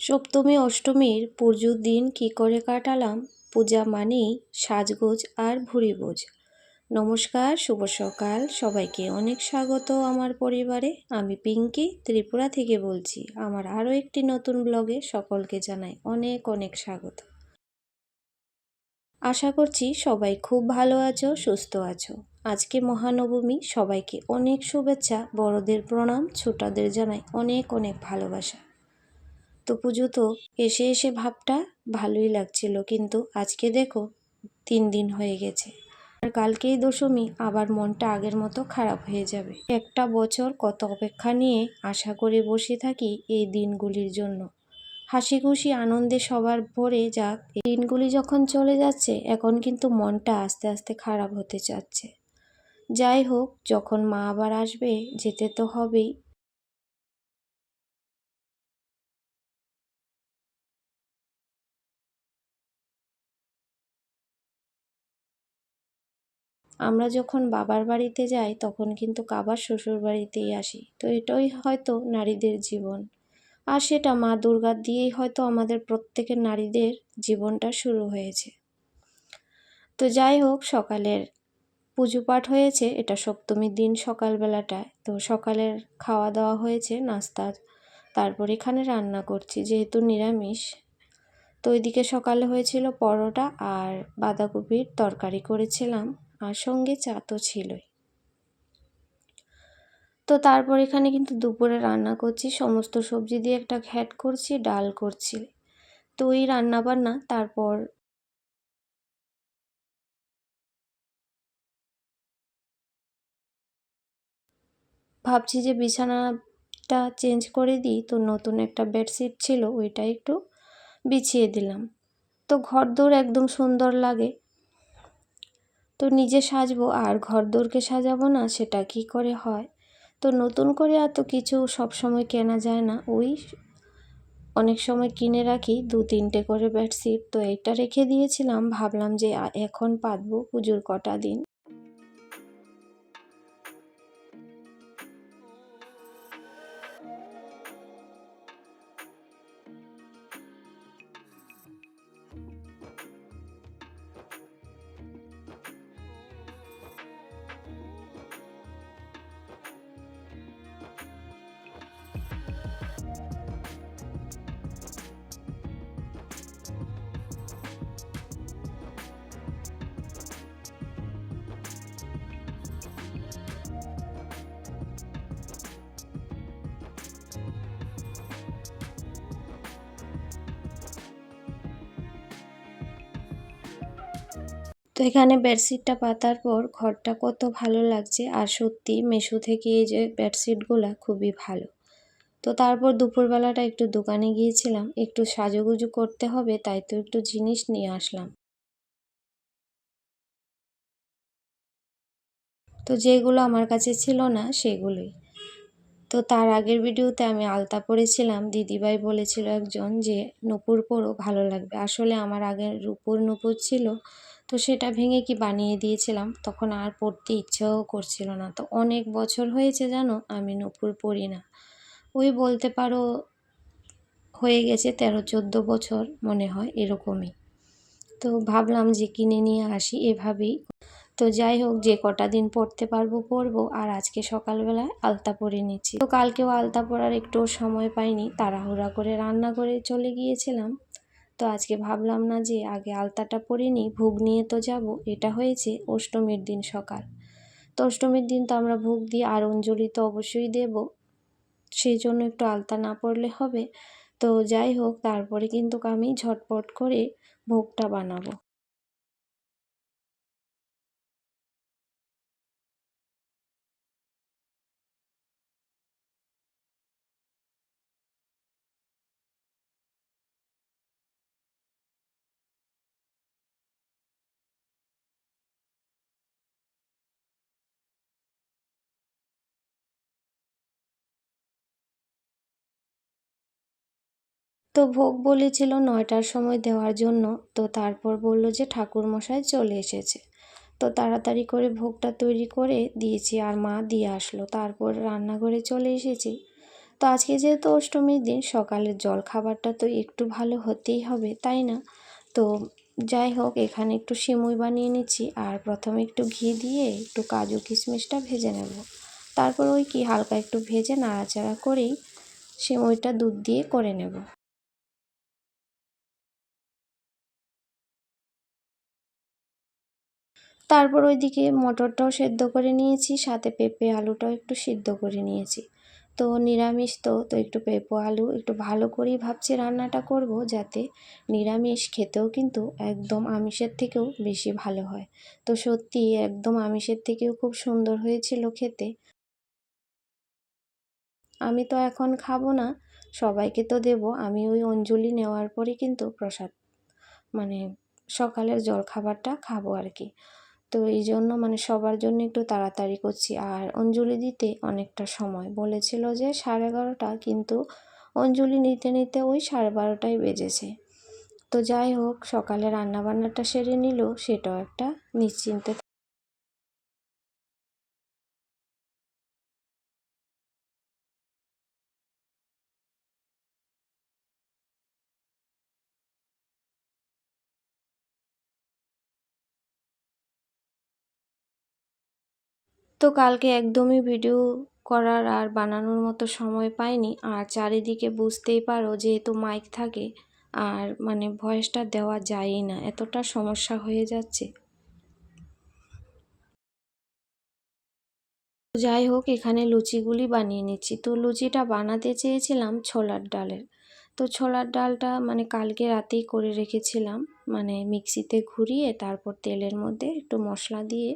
সপ্তমী অষ্টমীর পুজোর দিন কী করে কাটালাম। পূজা মানেই সাজগোজ আর ভুরিভোজ। নমস্কার, শুভ সকাল সবাইকে। অনেক স্বাগত আমার পরিবারে। আমি পিঙ্কি ত্রিপুরা থেকে বলছি। আমার আরও একটি নতুন ব্লগে সকলকে জানাই অনেক অনেক স্বাগত। আশা করছি সবাই খুব ভালো আছো, সুস্থ আছো। আজকে মহানবমী, সবাইকে অনেক শুভেচ্ছা, বড়দের প্রণাম, ছোটদের জানাই অনেক অনেক ভালোবাসা। তো পুজো তো এসে এসে ভাবটা ভালোই লাগছিল, কিন্তু আজকে দেখো 3 দিন হয়ে গেছে আর কালকেই দশমী। আবার মনটা আগের মতো খারাপ হয়ে যাবে। একটা বছর কত অপেক্ষা নিয়ে আশা করে বসে থাকি এই দিনগুলির জন্য। হাসি খুশি আনন্দে সবার ভরে যাক। এই দিনগুলি যখন চলে যাচ্ছে, এখন কিন্তু মনটা আস্তে আস্তে খারাপ হতে চাচ্ছে। যাই হোক, যখন মা আবার আসবে, যেতে তো হবেই। আমরা যখন বাবার বাড়িতে যাই, তখন কিন্তু আবার শ্বশুর বাড়িতেই আসি। তো এটাই হয়তো নারীদের জীবন, আর সেটা মা দুর্গা দিয়েই হয়তো আমাদের প্রত্যেকের নারীদের জীবনটা শুরু হয়েছে। তো যাই হোক, সকালের পুজো পাঠ হয়েছে, এটা সপ্তমীর দিন সকালবেলাটায়। তো সকালের খাওয়া দাওয়া হয়েছে, নাস্তা। তারপর এখানে রান্না করছি, যেহেতু নিরামিষ। তো ওইদিকে সকালে হয়েছিল পরোটা আর বাঁধাকপির তরকারি করেছিলাম, আর সঙ্গে চা তো ছিলই। তো তারপর এখানে কিন্তু দুপুরে রান্না করছি, সমস্ত সবজি দিয়ে একটা ঘ্যাট করছি, ডাল করছি। তো এই রান্না বান্না। তারপর ভাবছি যে বিছানাটা চেঞ্জ করে দিই। তো নতুন একটা বেডশিট ছিল, ওইটা একটু বিছিয়ে দিলাম। তো ঘরদোর একদম সুন্দর লাগে। তো নিজে সাজবো আর ঘরদোরকে সাজাবো না, সেটা কি করে হয়। তো নতুন করে এত কিছু সব সময় কেনা যায় না। ওই অনেক সময় কিনে রাখি 2-3টে করে বেডশিট। তো এইটা রেখে দিয়েছিলাম, ভাবলাম যে এখন পাতবো পুজোর কটা দিন। তো এখানে বেডশিটটা পাতার পর ঘরটা কত ভালো লাগছে। আর সত্যি মেশো থেকে এই যে বেডশিটগুলো খুবই ভালো। তো তারপর দুপুরবেলাটা একটু দোকানে গিয়েছিলাম, একটু সাজুগুজু করতে হবে, তাই তো একটু জিনিস নিয়ে আসলাম। তো যেগুলো আমার কাছে ছিল না সেগুলোই। তো তার আগের ভিডিওতে আমি আলতা পরেছিলাম, দিদিভাই বলেছিল একজন যে নূপুর পরো, ভালো লাগবে। আসলে আমার আগের রূপোর নূপুর ছিল, তো সেটা ভেঙে কি বানিয়ে দিয়েছিলাম, তখন আর পরতে ইচ্ছেও করছিল না। তো অনেক বছর হয়েছে জানো আমি নূপুর পরি না। ওই বলতে পারো হয়ে গেছে 13-14 বছর মনে হয়, এরকমই। তো ভাবলাম যে কিনে নিয়ে আসি এভাবেই। তো যাই হোক, যে কটা দিন পরতে পারবো পরবো। আর আজকে সকালবেলায় আলতা পরে নিচ্ছি। তো কালকেও আলতা পরার একটু সময় পাইনি, তাড়াহুড়া করে রান্না করে চলে গিয়েছিলাম। তো আজকে ভাবলাম না যে আগে আলতাটা পরে নিই, ভোগ নিয়ে তো যাব। এটা হয়েছে অষ্টমীর দিন সকাল। তো অষ্টমীর দিন তো আমরা ভোগ দিই, আর অঞ্জলি তো অবশ্যই দেব, সেই জন্য একটু আলতা না পরলে হবে। তো যাই হোক, তারপরে কিন্তু আমি ঝটপট করে ভোগটা বানাবো। তো ভোগ বলেছিল 9টার সময় দেওয়ার জন্য। তো তারপর বলল যে ঠাকুরমশাই চলে এসেছে। তো তাড়াতাড়ি করে ভোগটা তৈরি করে দিয়েছি, আর মা দিয়ে আসলো। তারপর রান্নাঘরে চলে এসেছি। তো আজকে যেহেতু অষ্টমীর দিন, সকালের জল খাবারটা তো একটু ভালো হতেই হবে, তাই না? তো যাই হোক, এখানে একটু সিমুই বানিয়ে নিচ্ছি, আর প্রথমে একটু ঘি দিয়ে একটু কাজু কিশমিশটা ভেজে নেব। তারপর ওই কি হালকা একটু ভেজে নাড়াচাড়া করেই সিমুইটা দুধ দিয়ে করে নেব। তারপর ওইদিকে মটরটাও সেদ্ধ করে নিয়েছি, সাথে পেঁপে আলুটাও একটু সিদ্ধ করে নিয়েছি। তো নিরামিষ তো একটু পেঁপে আলু একটু ভালো করেই ভাবছি রান্নাটা করব, যাতে নিরামিষ খেতেও কিন্তু একদম আমিষের থেকেও বেশি ভালো হয়। তো সত্যি একদম আমিষের থেকেও খুব সুন্দর হয়েছিল খেতে। আমি তো এখন খাবো না, সবাইকে তো দেবো। আমি ওই অঞ্জলি নেওয়ার পরে কিন্তু প্রসাদ মানে সকালের জলখাবারটা খাবো আর কি। তো এই জন্য সবার জন্য একটু তাড়াতাড়ি করছি। আর অঞ্জলি দিতে অনেকটা সময় বলেছিল যে 11:30, কিন্তু অঞ্জলি নিতে নিতে ওই 12:30টাই বেজেছে। তো যাই হোক, সকালে রান্নাবান্নাটা সেরে নিল, সেটাও একটা নিশ্চিন্তে। তো কালকে একদমই ভিডিও করার আর বানানোর মতো সময় পাইনি। আর চারিদিকে বুঝতেই পারো, যেহেতু মাইক থাকে আর ভয়েসটা দেওয়া যায়ই না, এতটা সমস্যা হয়ে যাচ্ছে। যাই হোক, এখানে লুচিগুলি বানিয়ে নিচ্ছি। তো লুচিটা বানাতে চেয়েছিলাম ছোলার ডালের। তো ছোলার ডালটা কালকে রাতেই করে রেখেছিলাম, মিক্সিতে ঘুরিয়ে তারপর তেলের মধ্যে একটু মশলা দিয়ে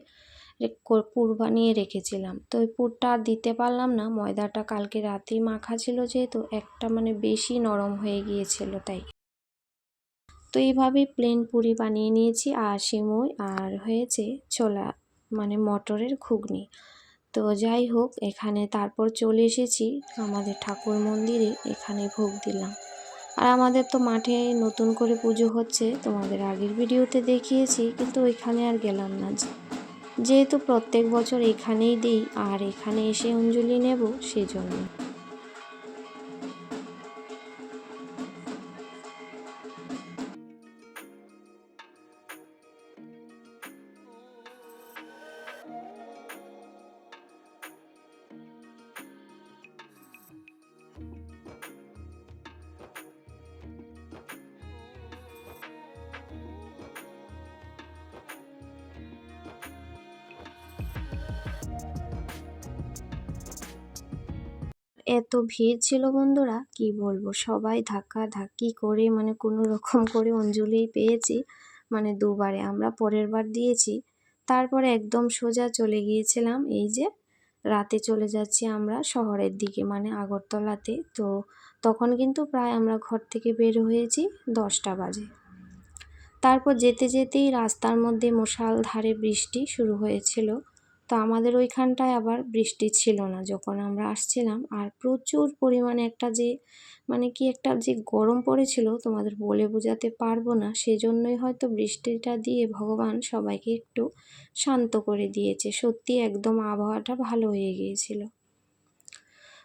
পুর বানিয়ে রেখেছিলাম। তো ওই পুরটা আর দিতে পারলাম না, ময়দাটা কালকে রাতেই মাখা ছিল, যেহেতু একটা বেশি নরম হয়ে গিয়েছিল তাই। তো এইভাবেই প্লেন পুরি বানিয়ে নিয়েছি, আর সিমুই আর হয়েছে ছোলা মটরের ঘুগনি। তো যাই হোক, এখানে তারপর চলে এসেছি আমাদের ঠাকুর মন্দিরে, এখানে ভোগ দিলাম। আর আমাদের তো মাঠে নতুন করে পুজো হচ্ছে, তোমাদের আগের ভিডিওতে দেখিয়েছি, কিন্তু ওইখানে আর গেলাম না, যেহেতু প্রত্যেক বছর এখানেই দিই আর এখানে এসে অঞ্জলি নেব, সেজন্য। এত ভিড় ছিল বন্ধুরা, কি বলবো, সবাই ধাক্কাধাক্কি করে কোনো রকম করে অঞ্জলি পেয়েছি। দুবারে, আমরা পরের বার দিয়েছি। তারপরে একদম সোজা চলে গিয়েছিলাম, এই যে রাতে চলে যাচ্ছি আমরা শহরের দিকে, আগরতলাতে। তো তখন কিন্তু প্রায় আমরা ঘর থেকে বের হয়েছি 10টা বাজে। তারপর যেতে যেতেই রাস্তার মধ্যে মুষলধারে বৃষ্টি শুরু হয়েছিল। তো আমাদের ওইখানটায় আবার বৃষ্টি ছিল না যখন আমরা আসছিলাম। আর প্রচুর পরিমাণে একটা যে একটা যে গরম পড়েছিল, তোমাদের বলে বোঝাতে পারবো না। সেজন্যই হয়তো বৃষ্টিটা দিয়ে ভগবান সবাইকে একটু শান্ত করে দিয়েছে। সত্যি একদম আবহাওয়াটা ভালো হয়ে গিয়েছিল।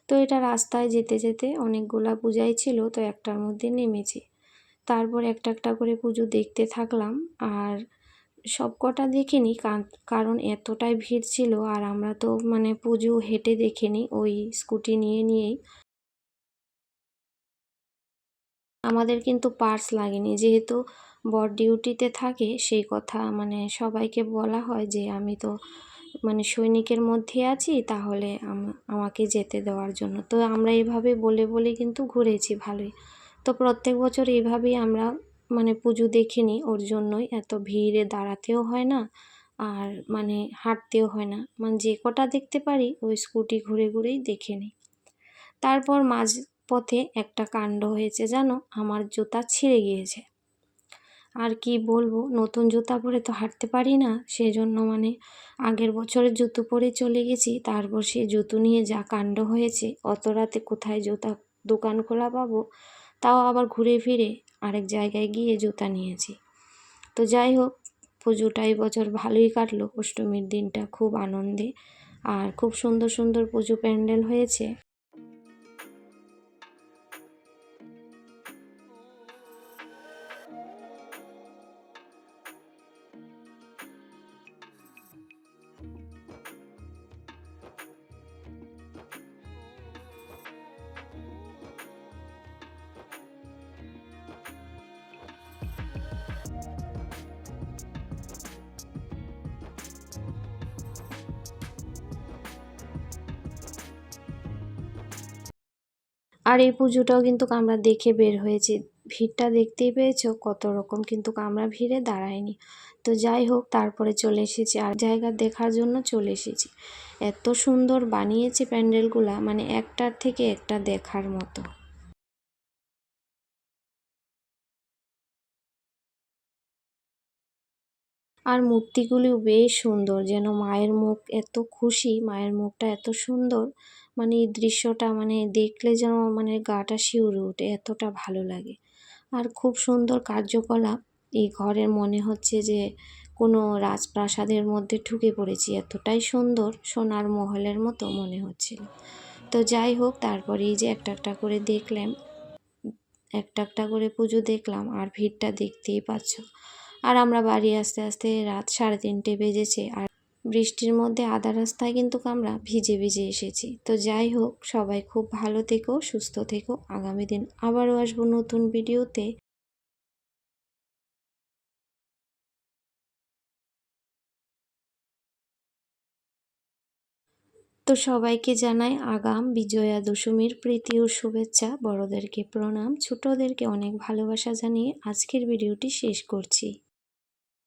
তো এটা রাস্তায় যেতে যেতে অনেকগুলা পূজাই ছিল, তো একটার মধ্যে নেমেছি। তারপর একটা একটা করে পুজো দেখতে থাকলাম, আর সব কটা দেখিনি, কারণ এতটাই ভিড় ছিল। আর আমরা তো পুজো হেঁটে দেখিনি, ওই স্কুটি নিয়ে নিয়েই। আমাদের কিন্তু পার্স লাগেনি, যেহেতু বর ডিউটিতে থাকে, সেই কথা সবাইকে বলা হয় যে আমি তো সৈনিকের মধ্যে আছি, তাহলে আমাকে যেতে দেওয়ার জন্য। তো আমরা এইভাবে বলে বলে কিন্তু ঘুরেছি ভালোই। তো প্রত্যেক বছর এইভাবেই আমরা পুজো দেখে নিই, ওর জন্যই এত ভিড়ে দাঁড়াতেও হয় না, আর হাঁটতেও হয় না। যে কটা দেখতে পারি ওই স্কুটি ঘুরে ঘুরেই দেখে নিই। তারপর মাঝ পথে একটা কাণ্ড হয়েছে জানো, আমার জুতা ছিঁড়ে গিয়েছে। আর কি বলবো, নতুন জুতা পরে তো হাঁটতে পারি না, সেজন্য আগের বছরের জুতো পরে চলে গেছি। তারপর সেই জুতো নিয়ে যা কাণ্ড হয়েছে, অত রাতে কোথায় জুতা দোকান খোলা পাবো, তাও আবার ঘুরে ফিরে আরেক জায়গায় গিয়ে জুতা নিয়েছি। তো যাই হোক, পুজোটা এই বছর ভালোই কাটলো, অষ্টমীর দিনটা খুব আনন্দে। আর খুব সুন্দর সুন্দর পুজো প্যান্ডেল হয়েছে। আর এই পুজোটাও কিন্তু আমরা দেখে বের হয়েছি। ভিড়টা দেখতেই পেয়েছো কত রকম, কিন্তু আমরা ভিড়ে দাঁড়াইনি। তো যাই হোক, তারপরে চলে এসেছি আর জায়গা দেখার জন্য চলে এসেছি। এত সুন্দর বানিয়েছে প্যান্ডেলগুলা, মানে একটার থেকে একটা দেখার মতো। আর মূর্তিগুলিও বেশ সুন্দর, যেন মায়ের মুখ এত খুশি, মায়ের মুখটা এত সুন্দর, মানে এই দৃশ্যটা মানে দেখলে যেন মানে গাটা শিউরে ওঠে, এতটা ভালো লাগে। আর খুব সুন্দর কার্যকলাপ, এই ঘরের মনে হচ্ছে যে কোনো রাজপ্রাসাদের মধ্যে ঢুকে পড়েছি, এতটাই সুন্দর, সোনার মহলের মতো মনে হচ্ছিল। তো যাই হোক, তারপরে এই যে একটা একটা করে দেখলাম, একটা একটা করে পুজো দেখলাম, আর ভিড়টা দেখতেই পাচ্ছ। আর আমরা বাড়ি আসতে আসতে রাত 3:30 বেজেছে, আর বৃষ্টির মধ্যে আধা রাস্তায় কিন্তু আমরা ভিজে ভিজে এসেছি। তো যাই হোক, সবাই খুব ভালো থেকো, সুস্থ থেকো। আগামী দিন আবারও আসবো নতুন ভিডিওতে। তো সবাইকে জানাই আগাম বিজয়া দশমীর প্রীতি ও শুভেচ্ছা। বড়দেরকে প্রণাম, ছোটদেরকে অনেক ভালোবাসা জানিয়ে আজকের ভিডিওটি শেষ করছি।